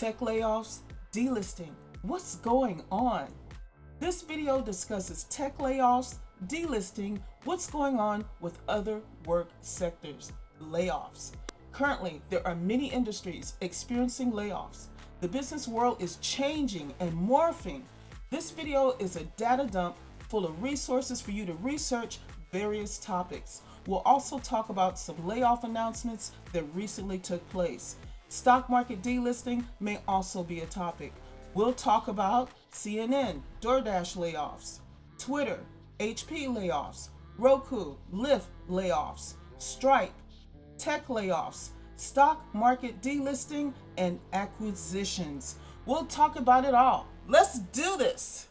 Tech layoffs, delisting. What's going on? This video discusses tech layoffs, delisting, what's going on with other work sectors, layoffs. Currently, there are many industries experiencing layoffs. The business world is changing and morphing. This video is a data dump full of resources for you to research various topics. We'll also talk about some layoff announcements that recently took place. Stock market delisting may also be a topic. We'll talk about CNN, DoorDash layoffs, Twitter, HP layoffs, Roku, Lyft layoffs, Stripe, tech layoffs, stock market delisting, and acquisitions. We'll talk about it all. Let's do this.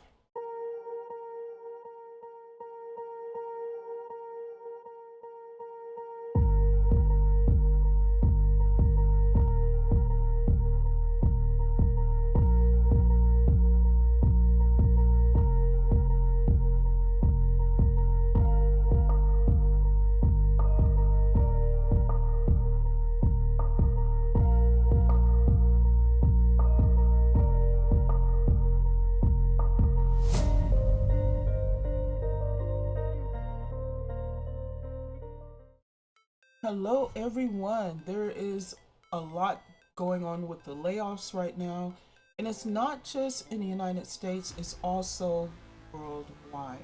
Hello, everyone. There is a lot going on with the layoffs right now, and it's not just in the United States, it's also worldwide.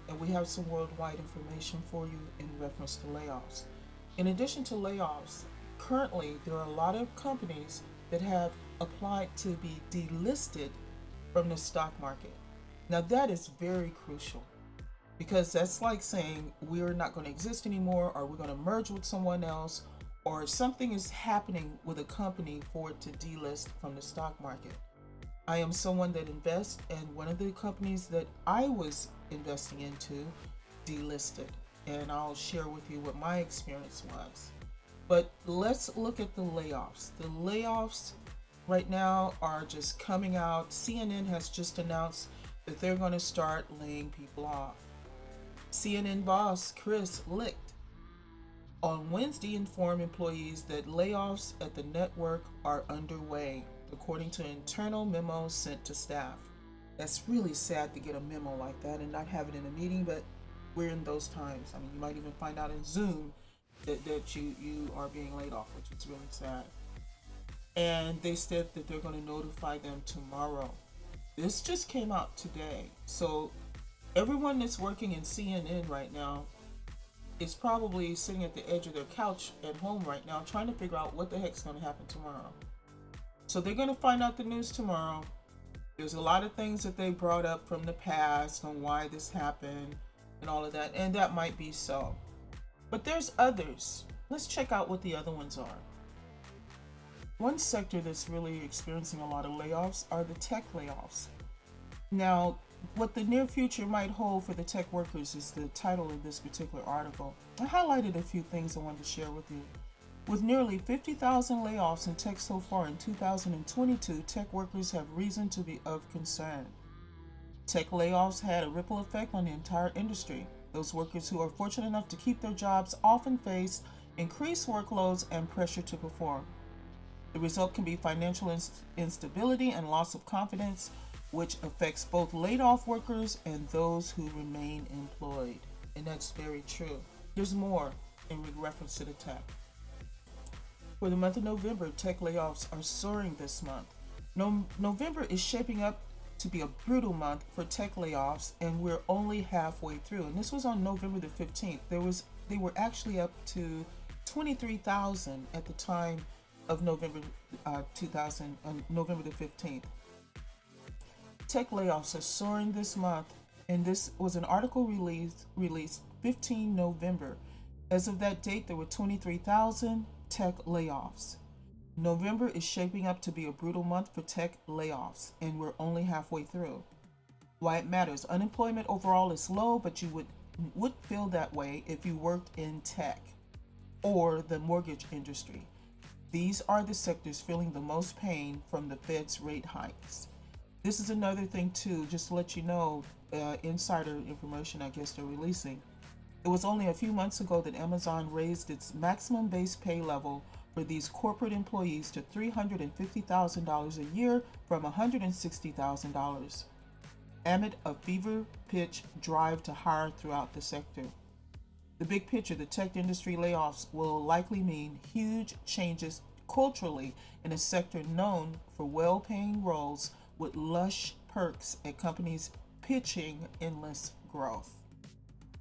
And we have some worldwide information for you in reference to layoffs. In addition to layoffs, currently there are a lot of companies that have applied to be delisted from the stock market. Now, that is very crucial, because that's like saying we're not going to exist anymore, or we're going to merge with someone else, or something is happening with a company for it to delist from the stock market. I am someone that invests, and one of the companies that I was investing into delisted, and I'll share with you what my experience was. But let's look at the layoffs. The layoffs right now are just coming out. CNN has just announced that they're going to start laying people off. CNN boss Chris Licht on Wednesday informed employees that layoffs at the network are underway, according to an internal memo sent to staff. That's really sad to get a memo like that and not have it in a meeting, but we're in those times. I mean, you might even find out in Zoom that you are being laid off, which is really sad. And they said that they're going to notify them tomorrow. This just came out today. So everyone that's working in CNN right now is probably sitting at the edge of their couch at home right now trying to figure out what the heck's going to happen tomorrow. So they're going to find out the news tomorrow. There's a lot of things that they brought up from the past on why this happened and all of that, and that might be so. But there's others. Let's check out what the other ones are. One sector that's really experiencing a lot of layoffs are the tech layoffs. Now, what the near future might hold for the tech workers is the title of this particular article. I highlighted a few things I wanted to share with you. With nearly 50,000 layoffs in tech so far in 2022, tech workers have reason to be of concern. Tech layoffs had a ripple effect on the entire industry. Those workers who are fortunate enough to keep their jobs often face increased workloads and pressure to perform. The result can be financial instability and loss of confidence, which affects both laid off workers and those who remain employed. And that's very true. There's more in reference to the tech. For the month of November, tech layoffs are soaring this month. November is shaping up to be a brutal month for tech layoffs, and we're only halfway through. And this was on November the 15th. They were actually up to 23,000 at the time of November November the 15th. Tech layoffs are soaring this month, and this was an article released 15 November. As of that date, there were 23,000 tech layoffs. November is shaping up to be a brutal month for tech layoffs, and we're only halfway through. Why it matters: unemployment overall is low, but you would feel that way if you worked in tech or the mortgage industry. These are the sectors feeling the most pain from the Fed's rate hikes. This is another thing too, just to let you know, insider information I guess they're releasing. It was only a few months ago that Amazon raised its maximum base pay level for these corporate employees to $350,000 a year from $160,000 amid a fever pitch drive to hire throughout the sector. The big picture, the tech industry layoffs will likely mean huge changes culturally in a sector known for well paying roles with lush perks at companies pitching endless growth.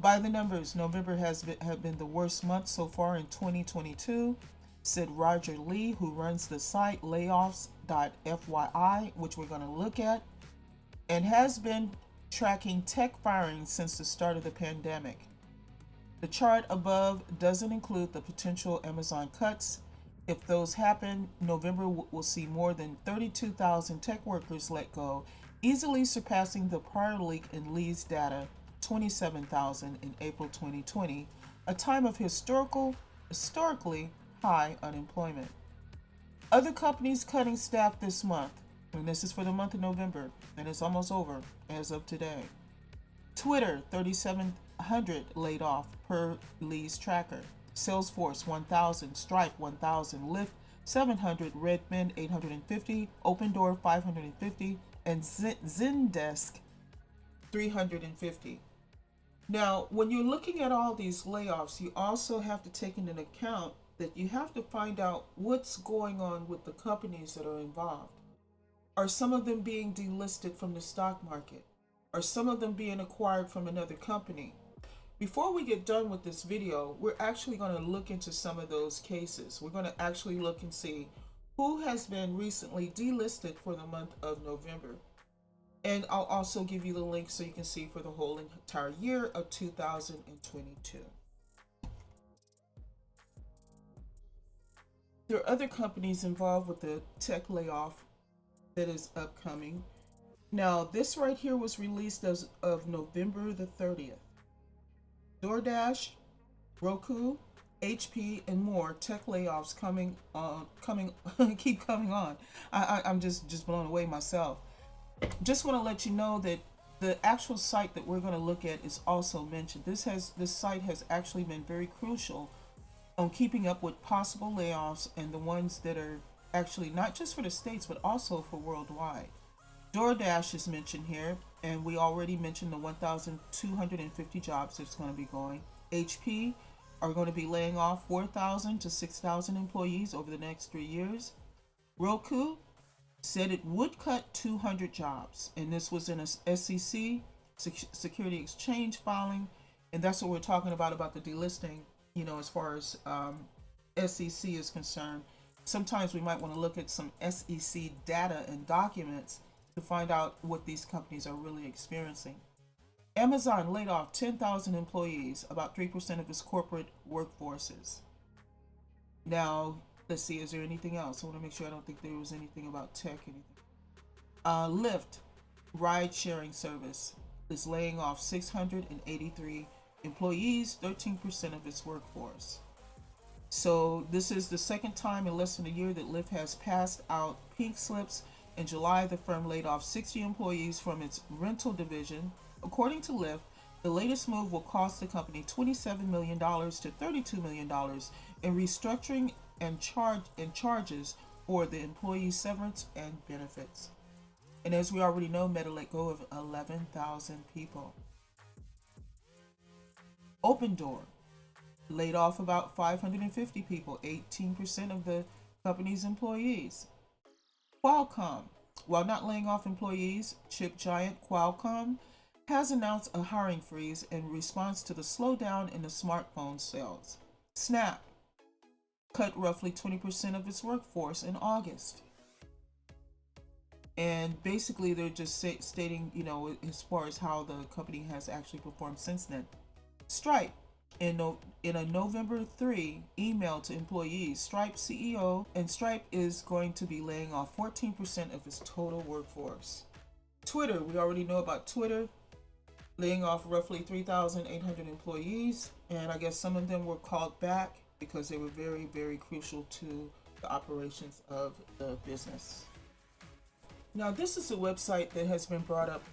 By the numbers, November have been the worst month so far in 2022, said Roger Lee, who runs the site layoffs.fyi, which we're going to look at, and has been tracking tech firings since the start of the pandemic. The chart above doesn't include the potential Amazon cuts. If those happen, November will see more than 32,000 tech workers let go, easily surpassing the prior leak in Lee's data, 27,000 in April 2020, a time of historically high unemployment. Other companies cutting staff this month, and this is for the month of November, and it's almost over as of today. Twitter, 3,700 laid off per Lee's tracker. Salesforce, 1,000. Stripe, 1,000. Lyft, 700. Redmond, 850. Opendoor, 550. And Zendesk, 350. Now, when you're looking at all these layoffs, you also have to take into account that you have to find out what's going on with the companies that are involved. Are some of them being delisted from the stock market? Are some of them being acquired from another company? Before we get done with this video, we're actually going to look into some of those cases. We're going to actually look and see who has been recently delisted for the month of November. And I'll also give you the link so you can see for the whole entire year of 2022. There are other companies involved with the tech layoff that is upcoming. Now, this right here was released as of November the 30th. DoorDash, Roku, HP, and more tech layoffs keep coming on. I'm just blown away myself. Just want to let you know that the actual site that we're going to look at is also mentioned. This site has actually been very crucial on keeping up with possible layoffs and the ones that are actually not just for the States but also for worldwide. DoorDash is mentioned here, and we already mentioned the 1,250 jobs that's going to be going. HP are going to be laying off 4,000 to 6,000 employees over the next 3 years. Roku said it would cut 200 jobs, and this was in a SEC Security Exchange filing, and that's what we're talking about the delisting. As far as SEC is concerned, sometimes we might want to look at some SEC data and documents to find out what these companies are really experiencing. Amazon laid off 10,000 employees, about 3% of its corporate workforces. Now, let's see, is there anything else? I want to make sure I don't think there was anything about tech, anything. Lyft, ride sharing service, is laying off 683 employees, 13% of its workforce. So this is the second time in less than a year that Lyft has passed out pink slips. In July, the firm laid off 60 employees from its rental division. According to Lyft, the latest move will cost the company $27 million to $32 million in restructuring and charges for the employee severance and benefits. And as we already know, Meta let go of 11,000 people. Opendoor laid off about 550 people, 18% of the company's employees. Qualcomm, while not laying off employees, chip giant Qualcomm has announced a hiring freeze in response to the slowdown in the smartphone sales. Snap cut roughly 20% of its workforce in August. And basically they're just stating, as far as how the company has actually performed since then. Stripe, in a November 3 email to employees, Stripe CEO, and Stripe is going to be laying off 14% of its total workforce. Twitter, we already know about Twitter, laying off roughly 3,800 employees, and I guess some of them were called back because they were very, very crucial to the operations of the business. Now, this is a website that has been brought up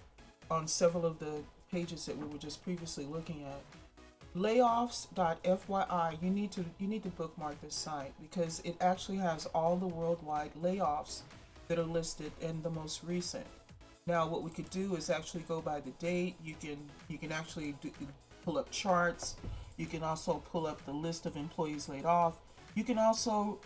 on several of the pages that we were just previously looking at. Layoffs.fyi. You need to bookmark this site because it actually has all the worldwide layoffs that are listed and the most recent. Now, what we could do is actually go by the date. You can actually pull up charts. You can also pull up the list of employees laid off. You can also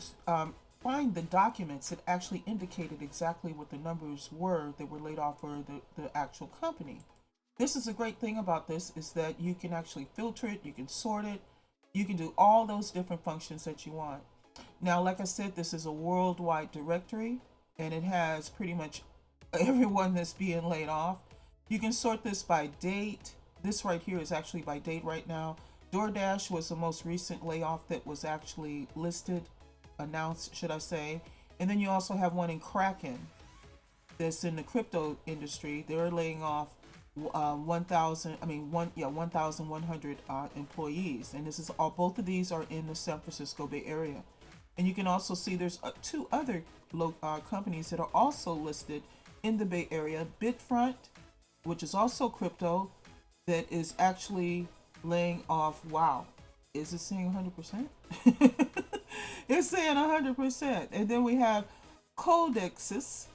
find the documents that actually indicated exactly what the numbers were that were laid off for the actual company. This is a great thing about this is that you can actually filter it, you can sort it, you can do all those different functions that you want. Now, like I said, this is a worldwide directory and it has pretty much everyone that's being laid off. You can sort this by date. This right here is actually by date right now. DoorDash was the most recent layoff that was actually listed, announced, should I say. And then you also have one in Kraken that's in the crypto industry. They're laying off 1,100 employees, and this is all. Both of these are in the San Francisco Bay Area, and you can also see there's two other companies that are also listed in the Bay Area. Bitfront, which is also crypto, that is actually laying off. Wow, is it saying 100%? It's saying 100%, and then we have Codexis,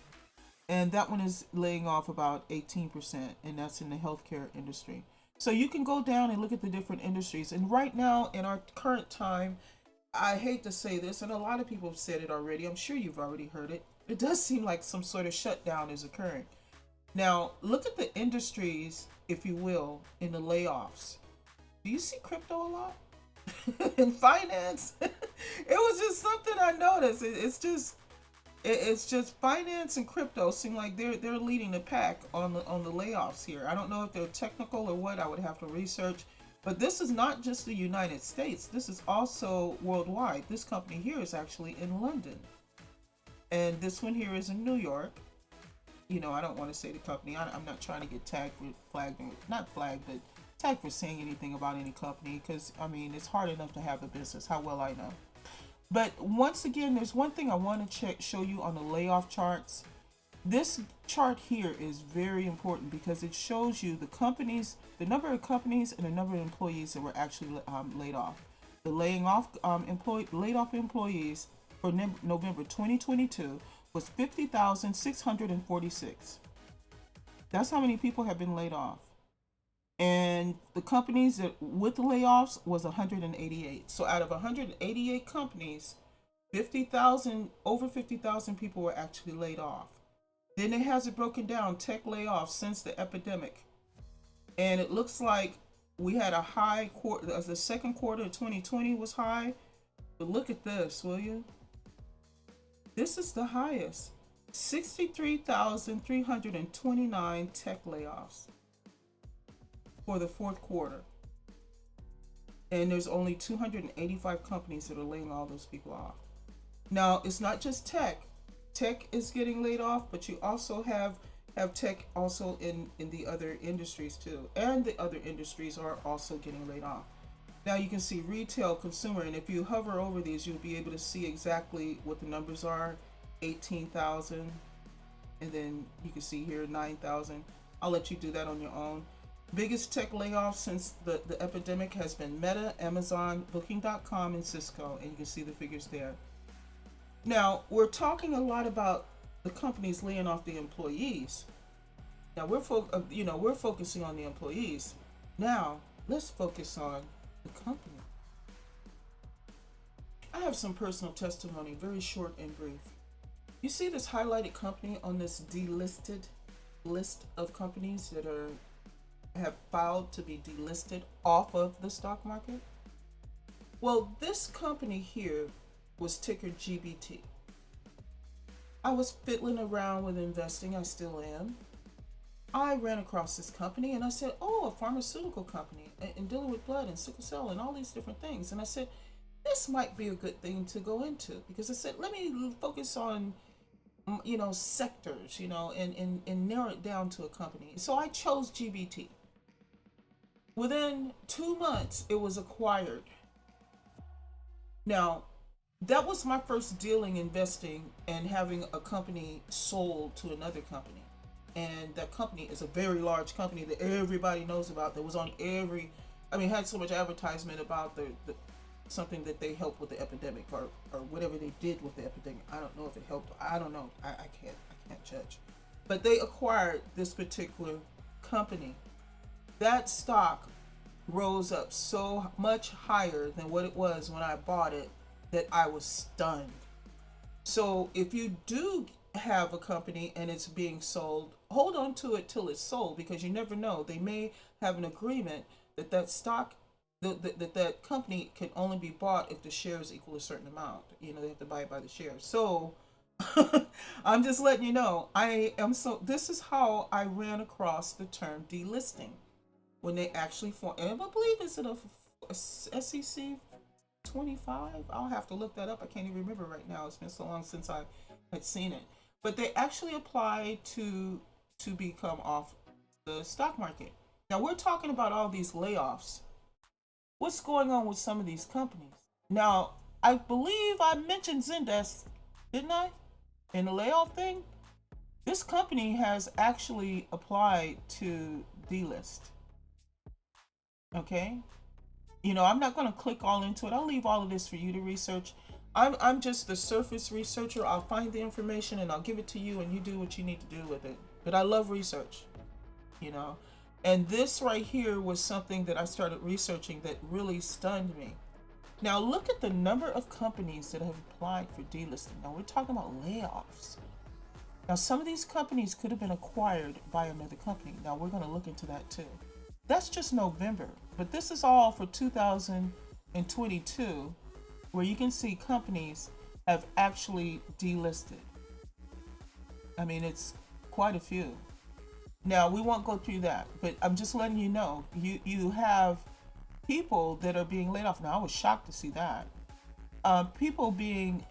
and that one is laying off about 18%, and that's in the healthcare industry. So you can go down and look at the different industries. And right now, in our current time, I hate to say this, and a lot of people have said it already. I'm sure you've already heard it. It does seem like some sort of shutdown is occurring. Now, look at the industries, if you will, in the layoffs. Do you see crypto a lot? In finance? It was just something I noticed. It's just finance and crypto seem like they're leading the pack on the layoffs here. I don't know if they're technical or what. I would have to research. But this is not just the United States. This is also worldwide. This company here is actually in London, and this one here is in New York. I don't want to say the company. I'm not trying to get tagged with not flagged, but tagged for saying anything about any company because it's hard enough to have a business. How well I know. But once again, there's one thing I want to show you on the layoff charts. This chart here is very important because it shows you the number of companies and the number of employees that were actually laid off. The laid off employees for November 2022 was 50,646. That's how many people have been laid off. And the companies that with the layoffs was 188. So out of 188 companies, over 50,000 people were actually laid off. Then it has it broken down, tech layoffs since the epidemic. And it looks like we had a high quarter, the second quarter of 2020 was high. But look at this, will you? This is the highest. 63,329 tech layoffs for the fourth quarter. And there's only 285 companies that are laying all those people off. Now, it's not just tech. Tech is getting laid off, but you also have tech also in the other industries too. And the other industries are also getting laid off. Now you can see retail, consumer, and if you hover over these, you'll be able to see exactly what the numbers are. 18,000, and then you can see here 9,000. I'll let you do that on your own. Biggest tech layoff since the epidemic has been Meta, Amazon, Booking.com, and Cisco, and you can see the figures there. Now, we're talking a lot about the companies laying off the employees. Now, we're focusing on the employees. Now, let's focus on the company. I have some personal testimony, very short and brief. You see this highlighted company on this delisted list of companies that have filed to be delisted off of the stock market? Well, this company here was ticker GBT. I was fiddling around with investing, I still am. I ran across this company and I said, oh, a pharmaceutical company and dealing with blood and sickle cell and all these different things. And I said, this might be a good thing to go into because I said, let me focus on, sectors, and narrow it down to a company. So I chose GBT. Within 2 months, it was acquired. Now, that was my first dealing investing and having a company sold to another company. And that company is a very large company that everybody knows about, that was on every I mean, had so much advertisement about the something that they helped with the epidemic, or whatever they did with the epidemic. I don't know if it helped. I don't know. I can't judge. But they acquired this particular company. That stock rose up so much higher than what it was when I bought it that I was stunned. So if you do have a company and it's being sold, hold on to it till it's sold, because you never know. They may have an agreement that that stock, that company can only be bought if the shares equal a certain amount. You know, they have to buy it by the shares. So I'm just letting you know. This is how I ran across the term delisting when they actually formed. And I believe it's a SEC 25. I'll have to look that up. I can't even remember right now. It's been so long since I had seen it. But they actually applied to become off the stock market. Now we're talking about all these layoffs. What's going on with some of these companies? Now, I believe I mentioned Zendesk, didn't I? In the layoff thing? This company has actually applied to delist. Okay? You know, I'm not going to click all into it. I'll leave all of this for you to research. I'm just the surface researcher. I'll find the information and I'll give it to you, and you do what you need to do with it. But I love research, you know. And this right here was something that I started researching that really stunned me. Now look at the number of companies that have applied for delisting. Now we're talking about layoffs. Now some of these companies could have been acquired by another company. Now we're going to look into that too. That's just November, but this is all for 2022, where you can see companies have actually delisted. I mean, it's quite a few. Now we won't go through that, but I'm just letting you know, you have people that are being laid off. Now I was shocked to see that. People being,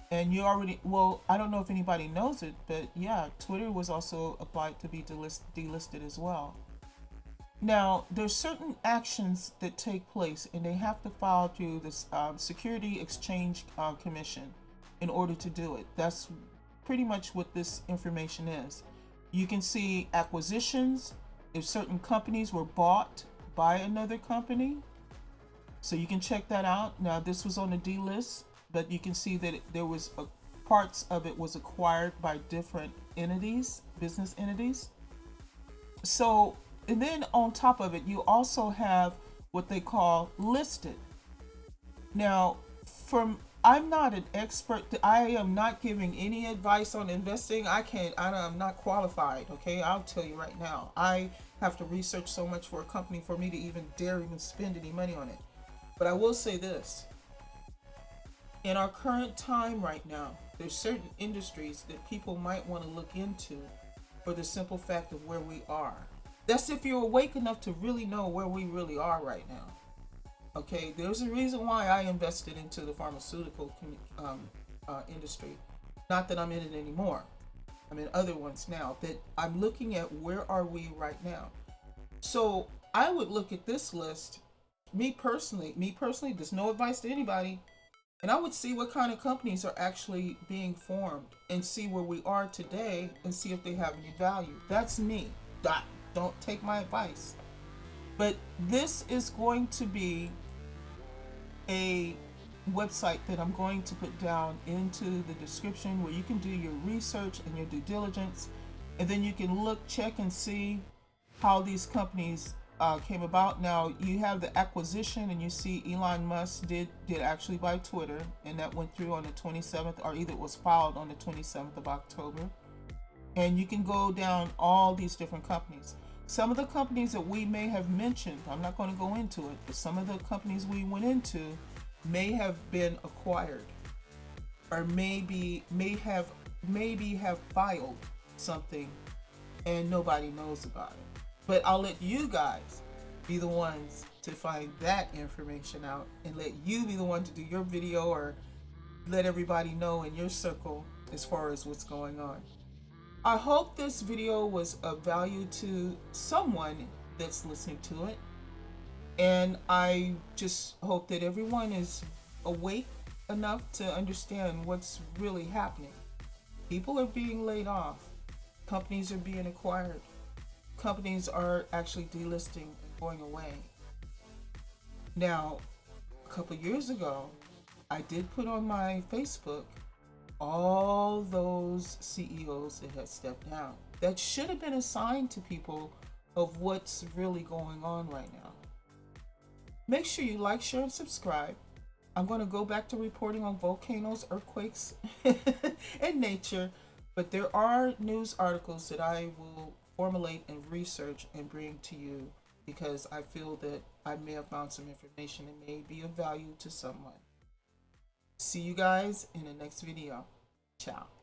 and you already, well, I don't know if anybody knows it, but yeah, Twitter was also applied to be delisted as well. Now, there's certain actions that take place, and they have to file through this Security Exchange Commission in order to do it. That's pretty much what this information is. You can see acquisitions, if certain companies were bought by another company. So you can check that out. Now, this was on the D list, but you can see that there was parts of it was acquired by different entities, business entities. So, and then on top of it, you also have what they call listed. Now, I'm not an expert. I am not giving any advice on investing. I'm not qualified. Okay, I'll tell you right now. I have to research so much for a company for me to even dare even spend any money on it. But I will say this: in our current time right now, there's certain industries that people might want to look into for the simple fact of where we are. That's if you're awake enough to really know where we really are right now. Okay, there's a reason why I invested into the pharmaceutical industry. Not that I'm in it anymore. I'm in other ones now. That I'm looking at where are we right now. So I would look at this list. Me personally, there's no advice to anybody. And I would see what kind of companies are actually being formed and see where we are today and see if they have any value. That's me. Don't take my advice. But this is going to be a website that I'm going to put down into the description where you can do your research and your due diligence, and then you can look, check, and see how these companies came about. Now you have the acquisition, and you see Elon Musk did actually buy Twitter, and that went through on the 27th, or either it was filed on the 27th of October. And you can go down all these different companies. Some of the companies that we may have mentioned, I'm not going to go into it, but some of the companies we went into may have been acquired, or maybe have filed something and nobody knows about it. But I'll let you guys be the ones to find that information out, and let you be the one to do your video or let everybody know in your circle as far as what's going on. I hope this video was of value to someone that's listening to it. And I just hope that everyone is awake enough to understand what's really happening. People are being laid off. Companies are being acquired. Companies are actually delisting and going away. Now, a couple years ago, I did put on my Facebook all those CEOs that had stepped down. That should have been a sign to people of what's really going on right now. Make sure you like, share, and subscribe. I'm going to go back to reporting on volcanoes, earthquakes, and nature, but there are news articles that I will formulate and research and bring to you because I feel that I may have found some information that may be of value to someone. See you guys in the next video. Ciao.